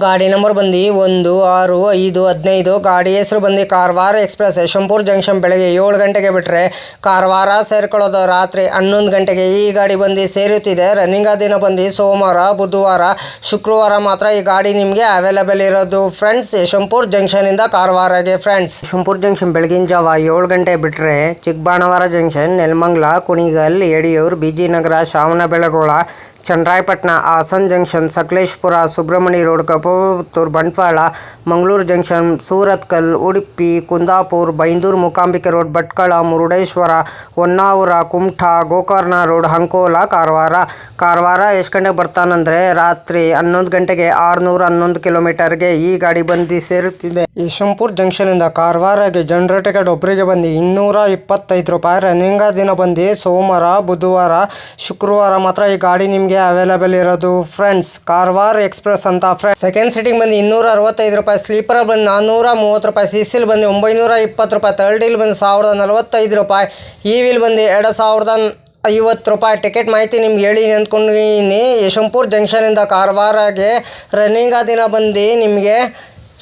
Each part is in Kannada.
ಗಾಡಿ ನಂಬರ್ ಬಂದು 16-5-15. ಗಾಡಿ ಹೆಸರು ಬಂದು ಕಾರವಾರ ಎಕ್ಸ್ಪ್ರೆಸ್. ಯಶವಂತಪುರ ಜಂಕ್ಷನ್ ಬೆಳಗ್ಗೆ 7 ಗಂಟೆಗೆ ಬಿಟ್ಟರೆ ಕಾರವಾರ ಸೇರ್ಕೊಳ್ಳೋದು ರಾತ್ರಿ 11 ಗಂಟೆಗೆ. ಈ ಗಾಡಿ ಬಂದು ಸೇರುತ್ತಿದೆ. ರನ್ನಿಂಗ್ ದಿನ ಬಂದು ಸೋಮವಾರ, ಬುಧವಾರ, ಶುಕ್ರವಾರ ಮಾತ್ರ ಈ ಗಾಡಿ ನಿಮಗೆ ಅವೈಲೇಬಲ್ ಇರೋದು ಫ್ರೆಂಡ್ಸ್. ಯಶವಂತಪುರ ಜಂಕ್ಷನಿಂದ ಕಾರವಾರಗೆ ಫ್ರೆಂಡ್ಸ್. ಯಶವಂತಪುರ ಜಂಕ್ಷನ್ ಬೆಳಗಿನ ಜಾವ 7 ಗಂಟೆ ಬಿಟ್ಟರೆ Chikkabanavara junction, Nelamangala, Kunigal, Yediyur, Bijinagara, Shravanabelagola, Channarayapatna, Hassan junction, Sakleshpur, Subrahmanya road, Kaputuru, Bantwal, Mangaluru junction, Surathkal, Udupi, Kundapura, Byndoor, Mookambike road, Bhatkal, Murudeshwar, Honnavar, Kumta, Gokarna road, Ankola, Karwar ಎಷ್ಟು ಗಂಟೆಗೆ ಬರ್ತಾನಂದರೆ ರಾತ್ರಿ 11 ಗಂಟೆಗೆ 611 ಕಿಲೋಮೀಟರ್ಗೆ ಈ ಗಾಡಿ ಬಂದು ಸೇರುತ್ತಿದೆ. ಯಶವಂತಪುರ ಜಂಕ್ಷನಿಂದ ಕಾರವಾರಗೆ ಜನರಲ್ ಟಿಕೆಟ್ ಒಬ್ಬರಿಗೆ ಬಂದು 225 ರೂಪಾಯಿ. ರನ್ನಿಂಗ್ ದಿನ ಬಂದು ಸೋಮವಾರ, ಬುಧವಾರ, ಶುಕ್ರವಾರ ಮಾತ್ರ ಈ ಗಾಡಿ ನಿಮಗೆ ಅವೈಲೇಬಲ್ ಇರೋದು ಫ್ರೆಂಡ್ಸ್. ಕಾರವಾರ ಎಕ್ಸ್ಪ್ರೆಸ್ ಅಂತ ಫ್ರೆಂಡ್ಸ್. ಸೆಕೆಂಡ್ ಸೀಟಿಂಗ್ ಬಂದು 265 ರೂಪಾಯಿ, ಸ್ಲೀಪರ್ ಬಂದು 430 ರೂಪಾಯಿ, ಸಿಸಿಲ್ ಬಂದು 920 ರೂಪಾಯಿ, ಥರ್ಡ್ ವೀಲ್ ಬಂದು 1045 ರೂಪಾಯಿ, ಈ ವೀಲ್ ಬಂದು 2050 ರೂಪಾಯಿ. ಟಿಕೆಟ್ ಮಾಹಿತಿ ನಿಮ್ಗೆ ಹೇಳಿ ಅಂದ್ಕೊಂಡಿನಿ. ಯಶವಂತಪುರ ಜಂಕ್ಷನಿಂದ ಕಾರವಾರಗೆ ರನ್ನಿಂಗ್ ದಿನ ಬಂದು ನಿಮಗೆ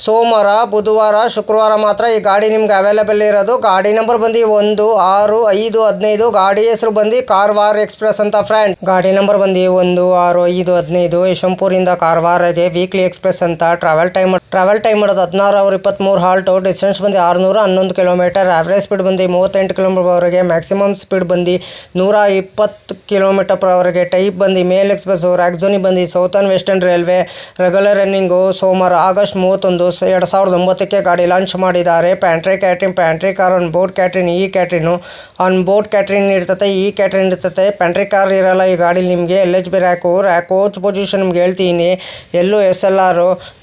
ಸೋಮವಾರ, ಬುಧವಾರ, ಶುಕ್ರವಾರ ಮಾತ್ರ ಈ ಗಾಡಿ ನಿಮ್ಗೆ ಅವೈಲೇಬಲ್ ಇರೋದು. ಗಾಡಿ ನಂಬರ್ ಬಂದು 16-5-15. ಗಾಡಿ ಹೆಸರು ಬಂದು ಕಾರವಾರ ಎಕ್ಸ್ಪ್ರೆಸ್ ಅಂತ ಫ್ರೆಂಡ್. ಗಾಡಿ ನಂಬರ್ ಬಂದು 16-5-15. ಯಶವಂತಪುರಿಂದ ಕಾರವಾರಗೆ ವೀಕ್ಲಿ ಎಕ್ಸ್ಪ್ರೆಸ್ ಅಂತ. ಟ್ರಾವೆಲ್ ಟೈಮ್ ಮಾಡೋದು 16 ಅವರ್ 23 ಹಾಲ್ಟು. ಡಿಸ್ಟೆನ್ಸ್ ಬಂದು 611 ಕಿಲೋಮೀಟರ್. ಆವ್ರೇಜ್ ಸ್ಪೀಡ್ ಬಂದು 38 ಕಿಲೋಮೀಟರ್. ಮ್ಯಾಕ್ಸಿಮಮ್ ಸ್ಪೀಡ್ ಬಂದು 120 ಕಿಲೋಮೀಟರ್ ಪರ್ ಅವರ್ಗೆ. ಟೈಪ್ ಬಂದು ಮೇಲ್ ಎಕ್ಸ್ಪ್ರೆಸ್. ರ್ಯಾಕ್ಝೋನಿ ಬಂದು southern western railway. Regular running ಸೋಮವಾರ ಆಗಸ್ಟ್ 31, 2009ಕ್ಕೆ ಗಾಡಿ ಲಾಂಚ್ ಮಾಡಿದ್ದಾರೆ. Pantry car, on board catering. ಈ ಕ್ಯಾಟ್ರಿನು ಆನ್ ಬೋರ್ಡ್ ಕ್ಯಾಟ್ರಿನ್ ಇರ್ತದೆ, ಈ ಕ್ಯಾಟ್ರಿನ್ ಇರ್ತದೆ. ಪ್ಯಾಂಟ್ರಿ ಕಾರ್ ಇರಲ್ಲ ಈ ಗಾಡೀಲಿ ನಿಮಗೆ. LHB ರ್ಯಾಕು ಪೊಸಿಷನ್ ನಿಮ್ಗೆ ಹೇಳ್ತೀನಿ. ಎಲ್ಲು SLR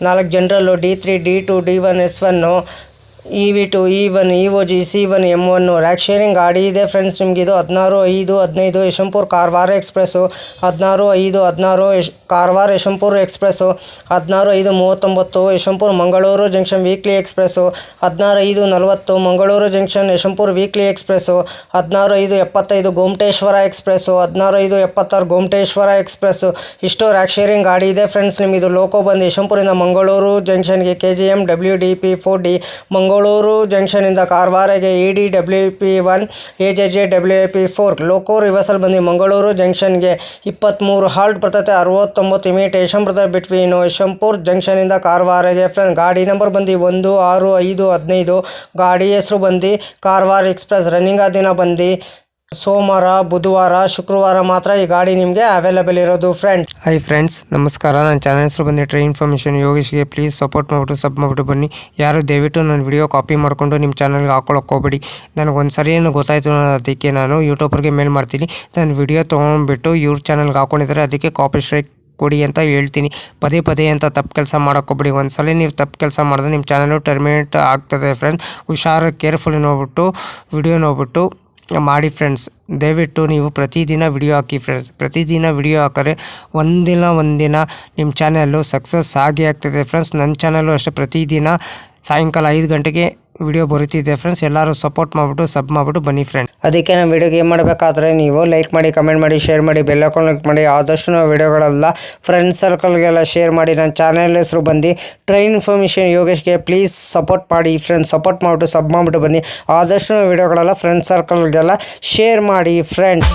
4 general, D3, D2, D1, S1, EV2, E1, EOG, C1, M1. Rake sharing ಗಾಡಿ ಇದೆ ಫ್ರೆಂಡ್ಸ್. ನಿಮಗಿದು 16-5-15 Yeshwantpur Karwar express. 16-5-16 Karwar Yeshwantpur express. 16-5-39 Yeshwantpur Mangaluru junction weekly express. 16-5-40 Mangaluru junction Yeshwantpur weekly express. 16-5-75 Gomateshwara express. 16-76 Gomateshwara express. ಇಷ್ಟು ರ್ಯಾಕ್ ಶೇರಿಂಗ್ ಗಾಡಿ ಇದೆ ಫ್ರೆಂಡ್ಸ್. ನಿಮಗಿದು ಲೋಕೋ ಬಂದು ಯಶವಂತಪುರದಿಂದ ಮಂಗಳೂರು ಜಂಕ್ಷನ್ಗೆ KGM WDP 4D. ಮಂಗಳೂರು ಜಂಕ್ಷನಿಂದ ಕಾರವಾರಗೆ ED WP1, AJJ WP 4. ಲೋಕೋ ರಿವರ್ಸಲ್ ಬಂದು ಮಂಗಳೂರು ಜಂಕ್ಷನ್ಗೆ 23 ಹಾಲ್ಟ್ ಬರ್ತದೆ. 69 ಇಮಿಟೇಷನ್ ಬರ್ತದೆ ಬಿಟ್ವೀನು ಯಶವಂತಪುರ ಜಂಕ್ಷನಿಂದ ಕಾರವಾರಗೆ ಫ್ರೆಂಡ್ಸ್. ಗಾಡಿ ನಂಬರ್ ಬಂದು 16-5-15. ಗಾಡಿ ಹೆಸರು ಬಂದು ಕಾರವಾರ ಎಕ್ಸ್ಪ್ರೆಸ್. ರನ್ನಿಂಗ್ ದಿನ ಬಂದು ಸೋಮವಾರ, ಬುಧವಾರ, ಶುಕ್ರವಾರ ಮಾತ್ರ ಈ ಗಾಡಿ ನಿಮಗೆ ಅವೈಲೇಬಲ್ ಇರೋದು ಫ್ರೆಂಡ್ಸ್. ಹೈ ಫ್ರೆಂಡ್ಸ್, ನಮಸ್ಕಾರ. ನನ್ನ ಚಾನಲ್ ಹೆಸರು ಬಂದು ಟ್ರೈನ್ ಇನ್ಫಾರ್ಮೇಷನ್ ಯೋಗೇಶ್ಗೆ. ಪ್ಲೀಸ್ ಸಪೋರ್ಟ್ ಮಾಡಿಬಿಟ್ಟು ಸಬ್ ಮಾಡಿಬಿಟ್ಟು ಬನ್ನಿ. ಯಾರು ದಯವಿಟ್ಟು ನನ್ನ ವಿಡಿಯೋ ಕಾಪಿ ಮಾಡಿಕೊಂಡು ನಿಮ್ಮ ಚಾನಲ್ಗೆ ಹಾಕೊಳ್ಳೋಕೆ ಹೋಗಬೇಡಿ. ನನಗೆ ಒಂದು ಸರಿ ಏನು ಗೊತ್ತಾಯಿತು ಅದಕ್ಕೆ ನಾನು ಯೂಟ್ಯೂಬರ್ಗೆ ಮೇಲ್ ಮಾಡ್ತೀನಿ. ನನ್ನ ವಿಡಿಯೋ ತೊಗೊಂಡ್ಬಿಟ್ಟು ಇವ್ರ ಚಾನಲ್ಗೆ ಹಾಕೊಂಡಿದ್ದಾರೆ, ಅದಕ್ಕೆ ಕಾಪಿ ಸ್ಟ್ರೈಕ್ ಕೊಡಿ ಅಂತ ಹೇಳ್ತೀನಿ. ಪದೇ ಅಂತ ತಪ್ಪು ಕೆಲಸ ಮಾಡೋಕ್ಕೋಗ್ಬಿಡಿ. ಒಂದ್ಸಲ ನೀವು ತಪ್ಪು ಕೆಲಸ ಮಾಡಿದ್ರೆ ನಿಮ್ಮ ಚಾನಲು ಟರ್ಮಿನೇಟ್ ಆಗ್ತದೆ ಫ್ರೆಂಡ್ಸ್. ಹುಷಾರು, ಕೇರ್ಫುಲ್ಲಿ ನೋಡ್ಬಿಟ್ಟು ವಿಡಿಯೋ ನೋಡ್ಬಿಟ್ಟು ಮಾಡಿ ಫ್ರೆಂಡ್ಸ್. ದಯವಿಟ್ಟು ನೀವು ಪ್ರತಿದಿನ ವಿಡಿಯೋ ಹಾಕಿ ಫ್ರೆಂಡ್ಸ್. ಪ್ರತಿದಿನ ವಿಡಿಯೋ ಹಾಕಿದ್ರೆ ಒಂದಿನ ನಿಮ್ಮ ಚಾನಲ್ಲು ಸಕ್ಸಸ್ ಆಗೇ ಆಗ್ತದೆ ಫ್ರೆಂಡ್ಸ್. ನನ್ನ ಚಾನಲ್ಲು ಅಷ್ಟೇ ಪ್ರತಿದಿನ ಸಾಯಂಕಾಲ 5 ಗಂಟೆಗೆ ವಿಡಿಯೋ ಬರುತ್ತಿದೆ ಫ್ರೆಂಡ್ಸ್. ಎಲ್ಲರೂ ಸಪೋರ್ಟ್ ಮಾಡಿಬಿಟ್ಟು ಸಬ್ ಮಾಡಿಬಿಟ್ಟು ಬನ್ನಿ ಫ್ರೆಂಡ್ಸ್. ಅದಕ್ಕೆ ನಾವು ವಿಡಿಯೋಗೆ ಏನು ಮಾಡಬೇಕಾದ್ರೆ ನೀವು ಲೈಕ್ ಮಾಡಿ, ಕಮೆಂಟ್ ಮಾಡಿ, ಶೇರ್ ಮಾಡಿ, ಬೆಲ್ ಐಕಾನ್ ಕ್ಲಿಕ್ ಮಾಡಿ. ಆದಷ್ಟು ನಾವು ವಿಡಿಯೋಗಳೆಲ್ಲ ಫ್ರೆಂಡ್ಸ್ ಸರ್ಕಲ್ಗೆಲ್ಲ ಶೇರ್ ಮಾಡಿ. ನನ್ನ ಚಾನಲ್ ಹೆಸರು ಬಂದು ಟ್ರೈನ್ ಇನ್ಫಾರ್ಮೇಷನ್ ಯೋಗೇಶ್ಗೆ. ಪ್ಲೀಸ್ ಸಪೋರ್ಟ್ ಮಾಡಿ ಫ್ರೆಂಡ್ಸ್. ಸಪೋರ್ಟ್ ಮಾಡಿಬಿಟ್ಟು ಸಬ್ ಮಾಡಿಬಿಟ್ಟು ಬನ್ನಿ. ಆದಷ್ಟು ನಾವು ವಿಡಿಯೋಗಳೆಲ್ಲ ಫ್ರೆಂಡ್ಸ್ ಸರ್ಕಲ್ಗೆಲ್ಲ ಶೇರ್ ಮಾಡಿ ಫ್ರೆಂಡ್ಸ್.